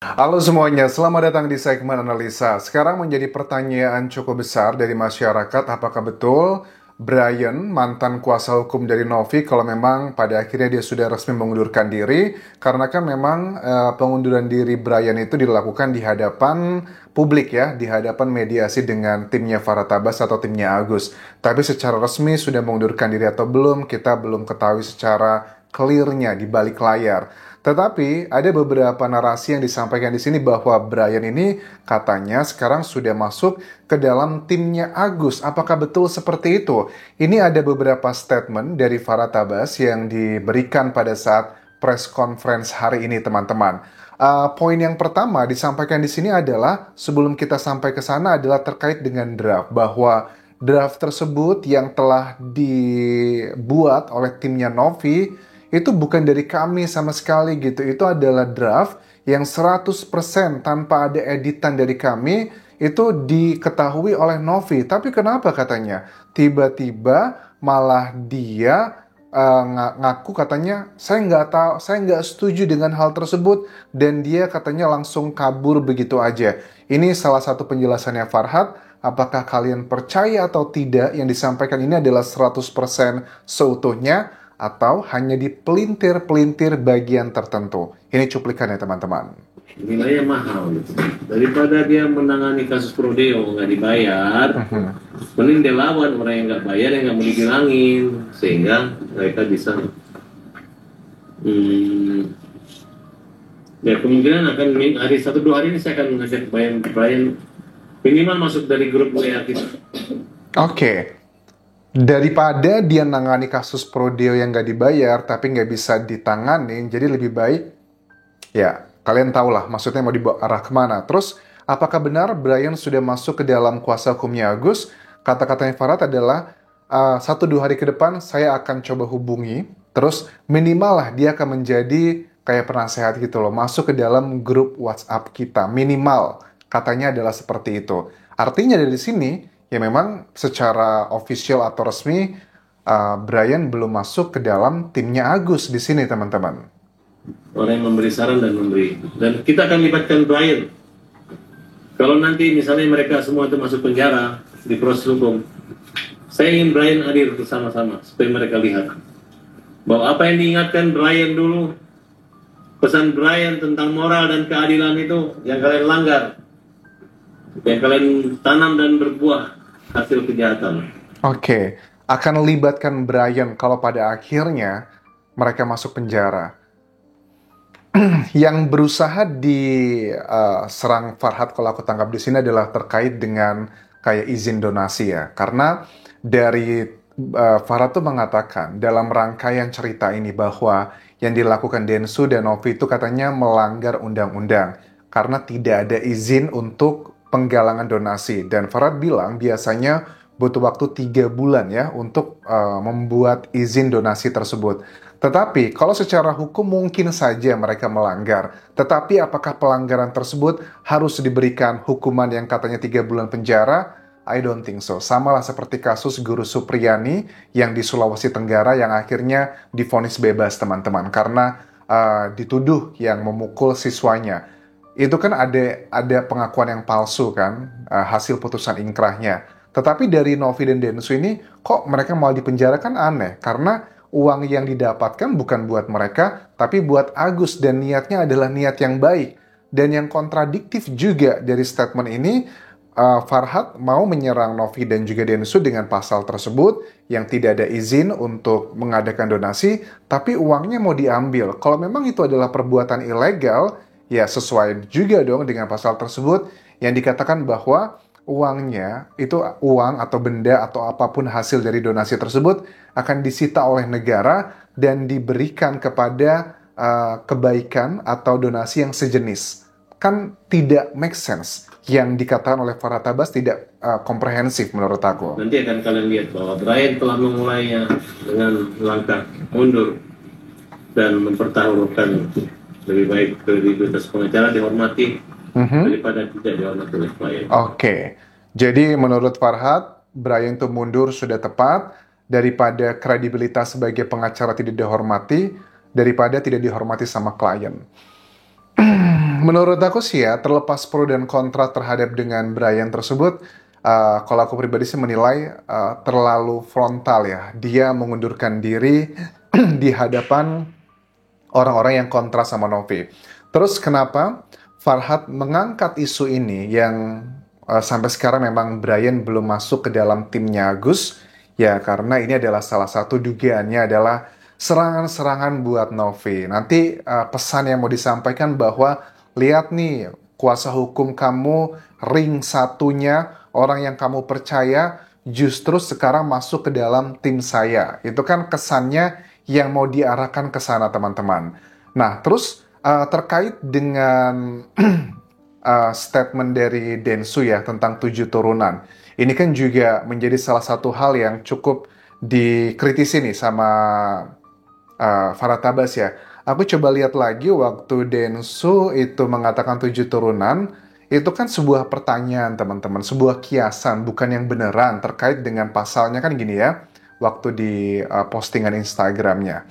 Halo semuanya, selamat datang di segmen analisa. Sekarang menjadi pertanyaan cukup besar dari masyarakat, apakah betul Brian, mantan kuasa hukum dari Novi, kalau memang pada akhirnya dia sudah resmi mengundurkan diri, karena kan memang pengunduran diri Brian itu dilakukan di hadapan publik ya, di hadapan mediasi dengan timnya Farah Tabas atau timnya Agus. Tapi secara resmi sudah mengundurkan diri atau belum, kita belum ketahui secara clear-nya di balik layar. Tetapi ada beberapa narasi yang disampaikan di sini bahwa Brian ini katanya sekarang sudah masuk ke dalam timnya Agus. Apakah betul seperti itu? Ini ada beberapa statement dari Farah Tabas yang diberikan pada saat press conference hari ini, teman-teman. Poin yang pertama disampaikan di sini adalah sebelum kita sampai ke sana adalah terkait dengan draft, bahwa draft tersebut yang telah dibuat oleh timnya Novi itu bukan dari kami sama sekali gitu. Itu adalah draft yang 100% tanpa ada editan dari kami, itu diketahui oleh Novi. Tapi kenapa katanya? Tiba-tiba malah dia ngaku katanya saya nggak tahu, saya nggak setuju dengan hal tersebut, dan dia katanya langsung kabur begitu aja. Ini salah satu penjelasannya Farhad. Apakah kalian percaya atau tidak yang disampaikan ini adalah 100% seutuhnya, atau hanya di pelintir-pelintir bagian tertentu? Ini cuplikannya, teman-teman. Nilainya mahal gitu. Daripada dia menangani kasus prodeo nggak dibayar, mending dia lawan orang yang nggak bayar, yang nggak mau dibilangin, sehingga mereka bisa ya kemungkinan akan hari 1-2 hari ini saya akan ngajak Brian minimal masuk dari grup WA kita. Oke. Daripada dia nangani kasus prodeo yang nggak dibayar tapi nggak bisa ditangani, jadi lebih baik, ya kalian tahulah maksudnya mau dibawa arah kemana. Terus, apakah benar Brian sudah masuk ke dalam kuasa hukumnya Agus? Kata-katanya Farhad adalah, 1-2 hari ke depan saya akan coba hubungi, terus minimal lah dia akan menjadi kayak penasehat gitu loh, masuk ke dalam grup WhatsApp kita, minimal. Katanya adalah seperti itu. Artinya dari sini, ya memang secara official atau resmi, Brian belum masuk ke dalam timnya Agus di sini, teman-teman. Orang yang memberi saran dan memberi, dan kita akan libatkan Brian. Kalau nanti misalnya mereka semua itu masuk penjara di proses hukum, saya ingin Brian hadir bersama-sama supaya mereka lihat bahwa apa yang diingatkan Brian dulu, pesan Brian tentang moral dan keadilan itu yang kalian langgar, yang kalian tanam dan berbuah hasil kejahatan. Oke, akan libatkan Brian kalau pada akhirnya mereka masuk penjara. Yang berusaha diserang Farhad, kalau aku tangkap di sini, adalah terkait dengan kayak izin donasi ya. Karena dari Farhad tuh mengatakan dalam rangkaian cerita ini bahwa yang dilakukan Densu dan Novi itu katanya melanggar undang-undang karena tidak ada izin untuk penggalangan donasi. Dan Farhad bilang biasanya butuh waktu 3 bulan ya untuk membuat izin donasi tersebut. Tetapi kalau secara hukum mungkin saja mereka melanggar. Tetapi apakah pelanggaran tersebut harus diberikan hukuman yang katanya 3 bulan penjara? I don't think so. Samalah seperti kasus Guru Supriyani yang di Sulawesi Tenggara yang akhirnya divonis bebas, teman-teman, karena dituduh yang memukul siswanya. Itu kan ada pengakuan yang palsu kan, hasil putusan inkrahnya. Tetapi dari Novi dan Densu ini, kok mereka malah dipenjara, kan aneh. Karena uang yang didapatkan bukan buat mereka, tapi buat Agus, dan niatnya adalah niat yang baik. Dan yang kontradiktif juga dari statement ini, Farhad mau menyerang Novi dan juga Densu dengan pasal tersebut yang tidak ada izin untuk mengadakan donasi, tapi uangnya mau diambil. Kalau memang itu adalah perbuatan ilegal, ya sesuai juga dong dengan pasal tersebut yang dikatakan bahwa uangnya itu, uang atau benda atau apapun hasil dari donasi tersebut akan disita oleh negara dan diberikan kepada kebaikan atau donasi yang sejenis. Kan tidak make sense. Yang dikatakan oleh Farhad Tabas tidak komprehensif menurut aku. Nanti akan kalian lihat bahwa Brian telah memulainya dengan langkah mundur dan mempertaruhkan lebih baik kredibilitas pengacara dihormati daripada tidak dihormati oleh klien. Oke, jadi menurut Farhad, Brian itu mundur sudah tepat daripada kredibilitas sebagai pengacara tidak dihormati, daripada tidak dihormati sama klien. Menurut aku sih ya, terlepas pro dan kontra terhadap dengan Brian tersebut, kalau aku pribadi sih menilai terlalu frontal ya. Dia mengundurkan diri di hadapan orang-orang yang kontra sama Novi. Terus kenapa Farhad mengangkat isu ini yang sampai sekarang memang Brian belum masuk ke dalam timnya Agus? Ya karena ini adalah salah satu dugaannya adalah serangan-serangan buat Novi. Nanti pesan yang mau disampaikan bahwa lihat nih kuasa hukum kamu ring satunya orang yang kamu percaya justru sekarang masuk ke dalam tim saya. Itu kan kesannya yang mau diarahkan ke sana teman-teman. Nah, terus terkait dengan statement dari Densu ya tentang 7 turunan. Ini kan juga menjadi salah satu hal yang cukup dikritisi nih sama Farah Tabas ya. Aku coba lihat lagi waktu Densu itu mengatakan 7 turunan, itu kan sebuah pertanyaan teman-teman, sebuah kiasan, bukan yang beneran terkait dengan pasalnya kan gini ya, waktu di postingan Instagramnya.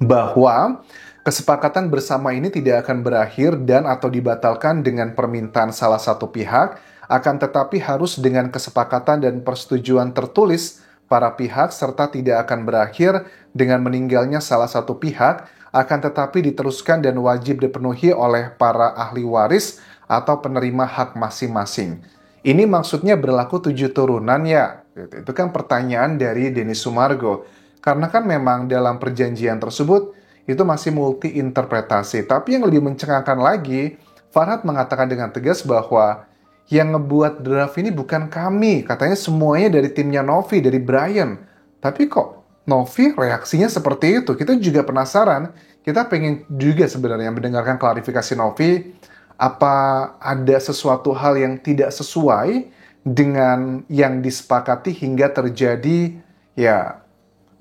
Bahwa kesepakatan bersama ini tidak akan berakhir dan atau dibatalkan dengan permintaan salah satu pihak, akan tetapi harus dengan kesepakatan dan persetujuan tertulis para pihak serta tidak akan berakhir dengan meninggalnya salah satu pihak, akan tetapi diteruskan dan wajib dipenuhi oleh para ahli waris atau penerima hak masing-masing. Ini maksudnya berlaku 7 turunan ya? Itu kan pertanyaan dari Denny Sumargo. Karena kan memang dalam perjanjian tersebut itu masih multi interpretasi. Tapi yang lebih mencengangkan lagi, Farhad mengatakan dengan tegas bahwa yang ngebuat draft ini bukan kami. Katanya semuanya dari timnya Novi, dari Brian. Tapi kok Novi reaksinya seperti itu? Kita juga penasaran. Kita pengen juga sebenarnya mendengarkan klarifikasi Novi. Apa ada sesuatu hal yang tidak sesuai dengan yang disepakati hingga terjadi ya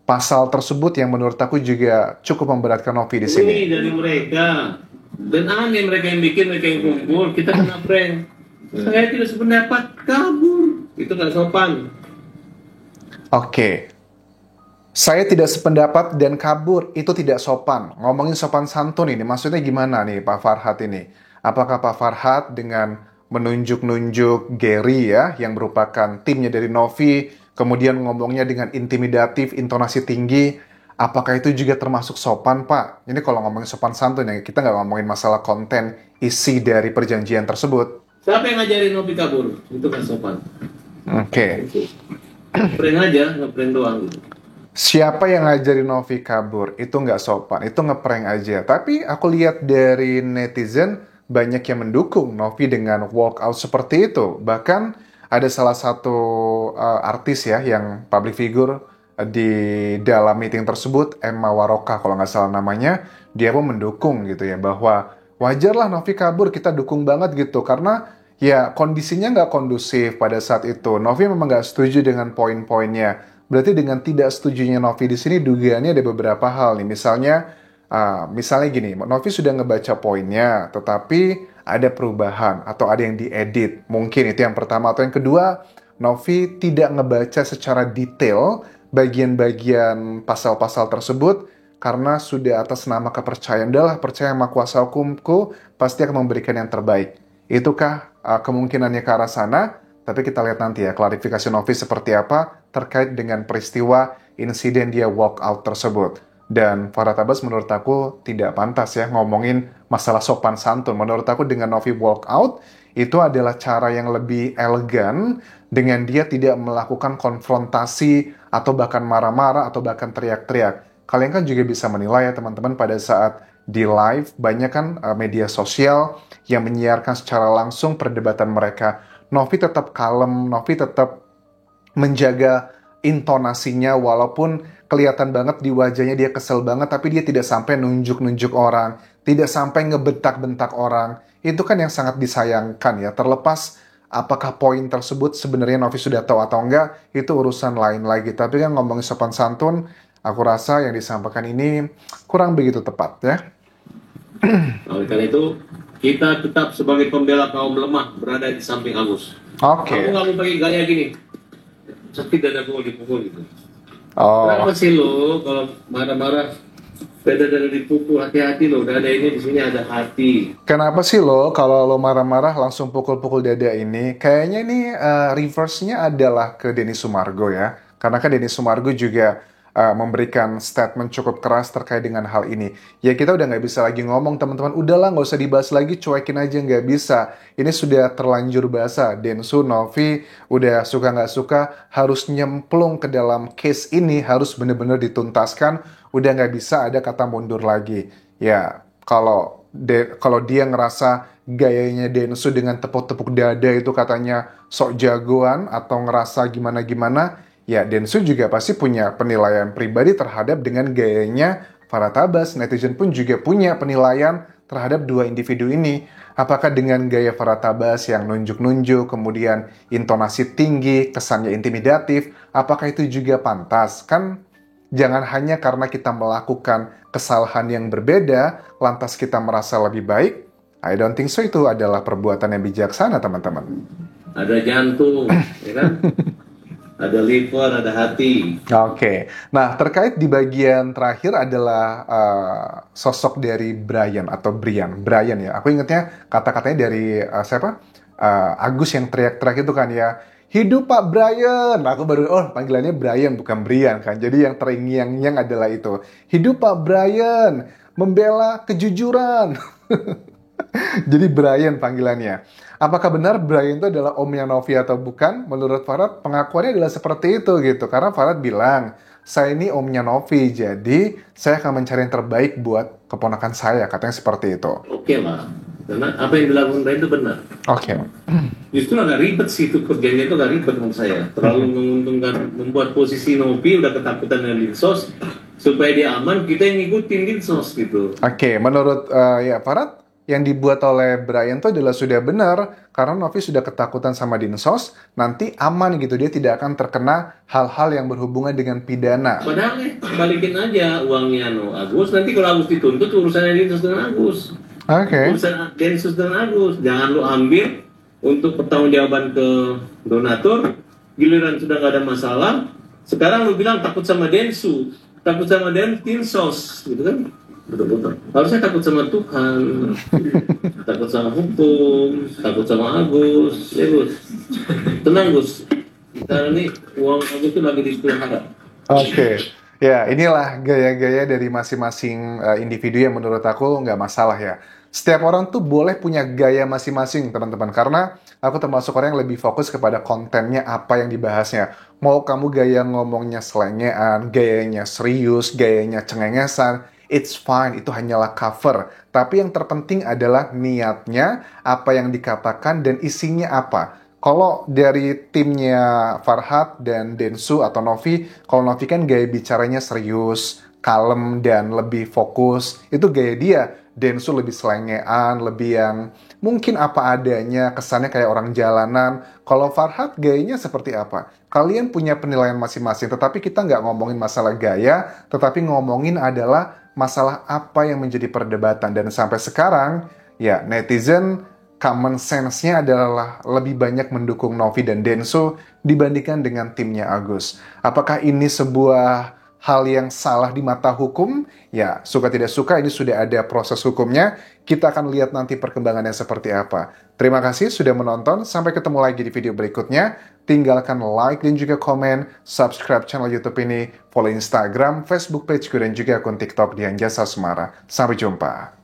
pasal tersebut yang menurut aku juga cukup memberatkan Novi di sini. Ini dari mereka. Dan aneh mereka yang bikin, mereka yang kumpul. Kita kena prank. Saya tidak sependapat, kabur. Itu nggak sopan. Oke. Saya tidak sependapat dan kabur, itu tidak sopan. Ngomongin sopan santun ini, maksudnya gimana nih Pak Farhad ini? Apakah Pak Farhad dengan menunjuk-nunjuk Gary ya, yang merupakan timnya dari Novi, kemudian ngomongnya dengan intimidatif, intonasi tinggi, apakah itu juga termasuk sopan, Pak? Ini kalau ngomongin sopan santun ya, kita nggak ngomongin masalah konten isi dari perjanjian tersebut. Siapa yang ngajarin Novi kabur? Itu kan sopan. Oke. Prank aja, nge-prank doang gitu. Siapa yang ngajarin Novi kabur? Itu nggak sopan, itu ngeprank aja. Tapi aku lihat dari netizen, banyak yang mendukung Novi dengan walkout seperti itu. Bahkan ada salah satu artis ya yang public figure di dalam meeting tersebut, Emma Waroka kalau nggak salah namanya, dia pun mendukung gitu ya bahwa wajarlah Novi kabur, kita dukung banget gitu karena ya kondisinya nggak kondusif pada saat itu. Novi memang nggak setuju dengan poin-poinnya. Berarti dengan tidak setujunya Novi di sini dugaannya ada beberapa hal nih. Misalnya gini, Novi sudah ngebaca poinnya, tetapi ada perubahan atau ada yang diedit. Mungkin itu yang pertama. Atau yang kedua, Novi tidak ngebaca secara detail bagian-bagian pasal-pasal tersebut karena sudah atas nama kepercayaan. Udahlah, percaya sama kuasa hukumku, pasti akan memberikan yang terbaik. Itukah kemungkinannya ke arah sana? Tapi kita lihat nanti ya, klarifikasi Novi seperti apa terkait dengan peristiwa insiden dia walk out tersebut. Dan Farah Tabas menurut aku tidak pantas ya ngomongin masalah sopan santun. Menurut aku dengan Novi walk out, itu adalah cara yang lebih elegan dengan dia tidak melakukan konfrontasi atau bahkan marah-marah atau bahkan teriak-teriak. Kalian kan juga bisa menilai ya teman-teman pada saat di live, banyak kan media sosial yang menyiarkan secara langsung perdebatan mereka. Novi tetap kalem, Novi tetap menjaga intonasinya walaupun kelihatan banget di wajahnya dia kesel banget, tapi dia tidak sampai nunjuk-nunjuk orang, tidak sampai ngebentak-bentak orang. Itu kan yang sangat disayangkan ya, terlepas apakah poin tersebut sebenarnya Novi sudah tahu atau enggak, itu urusan lain lagi. Tapi kan ngomongin sopan santun, aku rasa yang disampaikan ini kurang begitu tepat ya. Oleh karena itu, kita tetap sebagai pembela kaum lemah berada di samping Agus. Oke. Aku nggak mau pakai gaya gini, sakit dadaku mau dipukul gitu. Oh. Kenapa sih lo kalau marah-marah Beda dari dipukul, hati-hati loh. Dada ini di sini ada hati. Kenapa sih lo kalau lo marah-marah langsung pukul-pukul dada ini? Kayaknya nih reverse-nya adalah ke Denny Sumargo ya. Karena kan Denny Sumargo juga memberikan statement cukup keras terkait dengan hal ini. Ya kita udah nggak bisa lagi ngomong teman-teman. Udahlah nggak usah dibahas lagi, cuekin aja nggak bisa. Ini sudah terlanjur basah. Densu, Novi udah suka nggak suka harus nyemplung ke dalam case ini, harus bener-bener dituntaskan. Udah nggak bisa ada kata mundur lagi. Ya kalau dia ngerasa gayanya Densu dengan tepuk-tepuk dada itu katanya sok jagoan atau ngerasa gimana-gimana, ya Densu juga pasti punya penilaian pribadi terhadap dengan gayanya Farhad Abbas. Netizen pun juga punya penilaian terhadap dua individu ini. Apakah dengan gaya Farhad Abbas yang nunjuk-nunjuk, kemudian intonasi tinggi, kesannya intimidatif, apakah itu juga pantas? Kan jangan hanya karena kita melakukan kesalahan yang berbeda, lantas kita merasa lebih baik. I don't think so, itu adalah perbuatan yang bijaksana, teman-teman. Ada jantung, ya kan? Ada liver, ada hati. Oke. Nah, terkait di bagian terakhir adalah sosok dari Brian atau Brian ya. Aku ingatnya kata-katanya dari siapa? Agus yang teriak-teriak itu kan ya. Hidup Pak Brian. Aku baru, panggilannya Brian bukan Brian kan. Jadi yang terngiang-ngiang adalah itu. Hidup Pak Brian. Membela kejujuran. Jadi Brian panggilannya. Apakah benar Brian itu adalah omnya Novi atau bukan? Menurut Farhad, pengakuannya adalah seperti itu gitu. Karena Farhad bilang, saya ini omnya Novi, jadi saya akan mencari yang terbaik buat keponakan saya. Katanya seperti itu. Oke lah. Karena apa yang dilakukan Brian itu benar. Oke. Justru agak ribet sih itu, kerjanya itu agak ribet menurut saya. Terlalu menguntungkan, membuat posisi Novi udah ketakutan dengan Dinsos, supaya dia aman, kita yang ngikutin Dinsos gitu. Oke, menurut ya Farhad, yang dibuat oleh Brian itu adalah sudah benar, karena Novi sudah ketakutan sama Dinsos, nanti aman gitu, dia tidak akan terkena hal-hal yang berhubungan dengan pidana. Padahal balikin aja uangnya Agus, nanti kalau Agus dituntut urusannya Dinsos dengan Agus. Oke. Urusan Densus dan Agus, jangan lu ambil untuk pertanggungjawaban ke donatur, giliran sudah nggak ada masalah, sekarang lu bilang takut sama Densu, takut sama Dinsos, gitu kan? Betul-betul. Harusnya takut sama Tuhan, takut sama hukum, takut sama Agus, ya Gus. Tenang Gus, kita ini uang Agus itu lagi dipelihara. Oke. Ya, inilah gaya-gaya dari masing-masing individu yang menurut aku nggak masalah ya. Setiap orang tuh boleh punya gaya masing-masing, teman-teman. Karena aku termasuk orang yang lebih fokus kepada kontennya, apa yang dibahasnya. Mau kamu gaya ngomongnya selengean, gayanya serius, gayanya cengengesan, it's fine, itu hanyalah cover. Tapi yang terpenting adalah niatnya, apa yang dikatakan, dan isinya apa. Kalau dari timnya Farhad dan Densu atau Novi, kalau Novi kan gaya bicaranya serius, kalem, dan lebih fokus. Itu gaya dia. Densu lebih selengean, lebih yang mungkin apa adanya, kesannya kayak orang jalanan. Kalau Farhad gayanya seperti apa? Kalian punya penilaian masing-masing, tetapi kita nggak ngomongin masalah gaya, tetapi ngomongin adalah masalah apa yang menjadi perdebatan. Dan sampai sekarang, ya netizen common sense-nya adalah lebih banyak mendukung Novi dan Densu dibandingkan dengan timnya Agus. Apakah ini sebuah hal yang salah di mata hukum? Ya, suka tidak suka ini sudah ada proses hukumnya. Kita akan lihat nanti perkembangannya seperti apa. Terima kasih sudah menonton. Sampai ketemu lagi di video berikutnya. Tinggalkan like dan juga komen. Subscribe channel YouTube ini. Follow Instagram, Facebook page dan juga akun TikTok Dian Jasa Semara. Sampai jumpa.